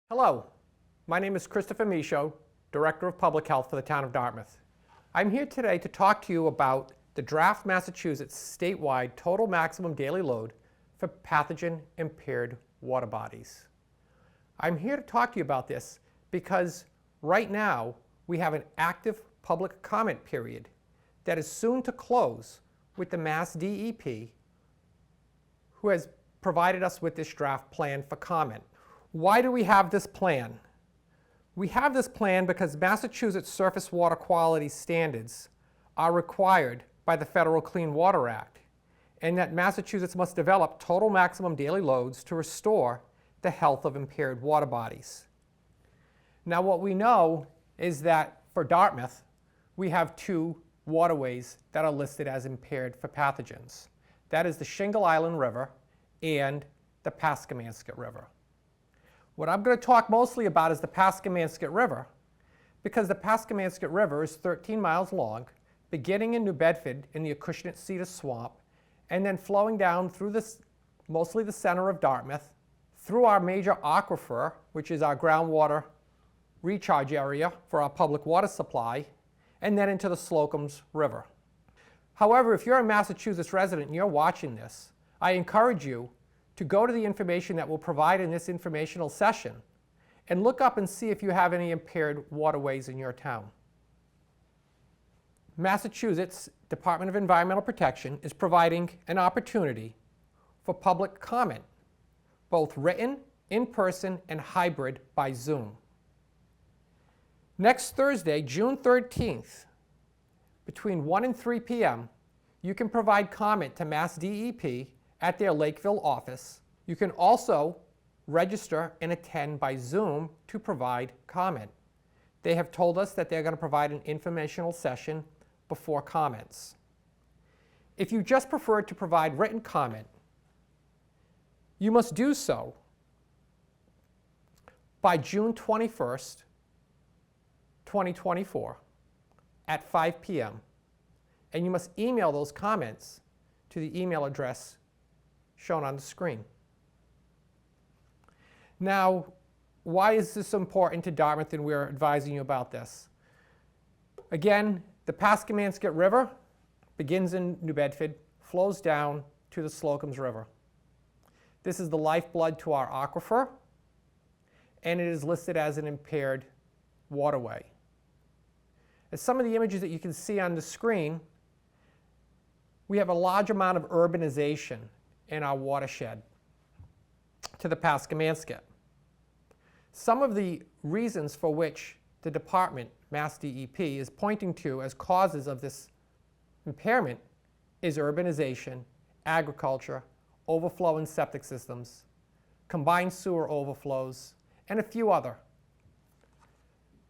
Hello, my name is Christopher Michaud, Director of Public Health for the town of Dartmouth. I'm here today to talk to you about the draft Massachusetts statewide total maximum daily load for pathogen-impaired water bodies. I'm here to talk to you about this because right now we have an active public comment period that is soon to close with the Mass DEP, who has provided us with this draft plan for comment. Why do we have this plan? We have this plan because Massachusetts surface water quality standards are required by the Federal Clean Water Act, and that Massachusetts must develop total maximum daily loads to restore the health of impaired water bodies. Now, what we know is that for Dartmouth, we have two waterways that are listed as impaired for pathogens. That is the Shingle Island River and the Pathogen-Impaired River. What I'm going to talk mostly about is the Pathogen-Impaired River, because the Pathogen-Impaired River is 13 miles long, beginning in New Bedford in the Acushnet Cedar Swamp, and then flowing down through mostly the center of Dartmouth, through our major aquifer, which is our groundwater recharge area for our public water supply, and then into the Slocum's River. However, if you're a Massachusetts resident and you're watching this, I encourage you to go to the information that we'll provide in this informational session and look up and see if you have any impaired waterways in your town. Massachusetts Department of Environmental Protection is providing an opportunity for public comment, both written, in person, and hybrid by Zoom. Next Thursday, June 13th, between 1 and 3 p.m., you can provide comment to Mass DEP at their Lakeville office. You can also register and attend by Zoom to provide comment. They have told us that they're going to provide an informational session before comments. If you just prefer to provide written comment, you must do so by June 21st, 2024 at 5 p.m. and you must email those comments to the email address shown on the screen. Now, why is this important to Dartmouth, and we're advising you about this? Again, the Pathogen-Impaired River begins in New Bedford, flows down to the Slocum's River. This is the lifeblood to our aquifer, and it is listed as an impaired waterway. As some of the images that you can see on the screen, we have a large amount of urbanization in our watershed to the Pathogen-Impaired. Some of the reasons for which the department, Mass DEP, is pointing to as causes of this impairment is urbanization, agriculture, overflow in septic systems, combined sewer overflows, and a few other.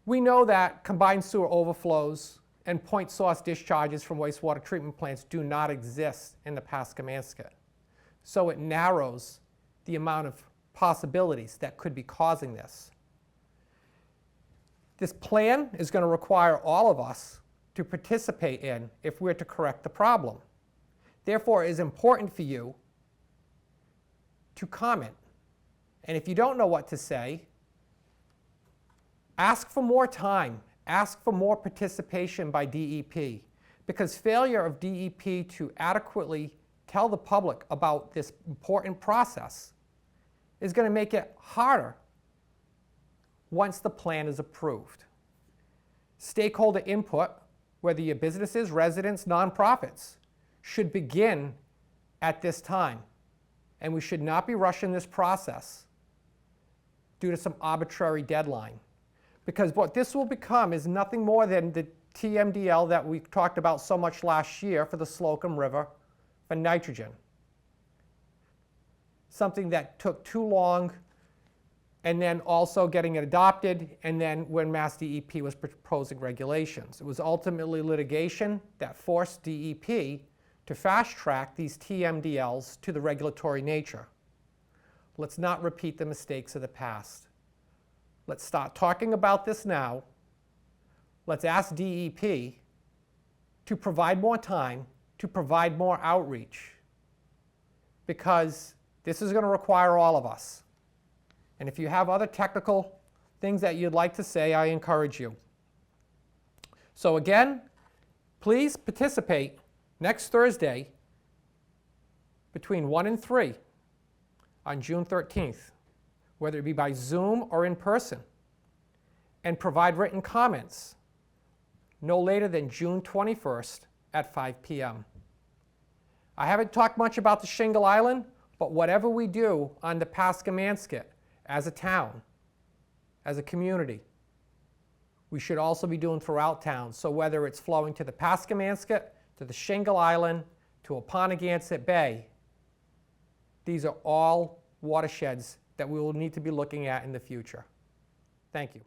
We know that combined sewer overflows and point source discharges from wastewater treatment plants do not exist in the Pathogen-Impaired. So it narrows the amount of possibilities that could be causing this. This plan is going to require all of us to participate in if we're to correct the problem. Therefore, it is important for you to comment. And if you don't know what to say, ask for more time. Ask for more participation by DEP, because failure of DEP to adequately tell the public about this important process is going to make it harder once the plan is approved. Stakeholder input, whether you're businesses, residents, nonprofits, should begin at this time, and we should not be rushing this process due to some arbitrary deadline. Because what this will become is nothing more than the TMDL that we talked about so much last year for the Slocum River for nitrogen. Something that took too long, and then also getting it adopted, and then when Mass DEP was proposing regulations. It was ultimately litigation that forced DEP to fast-track these TMDLs to the regulatory nature. Let's not repeat the mistakes of the past. Let's start talking about this now. Let's ask DEP to provide more time, to provide more outreach, because this is going to require all of us. And if you have other technical things that you'd like to say, I encourage you. So again, please participate next Thursday between 1 and 3 on June 13th, whether it be by Zoom or in person, and provide written comments no later than June 21st at 5 p.m. I haven't talked much about the Shingle Island, but whatever we do on the Pascamanskett as a town, as a community, we should also be doing throughout town. So whether it's flowing to the Pascamanskett, to the Shingle Island, to Apponeganset Bay, these are all watersheds that we will need to be looking at in the future. Thank you.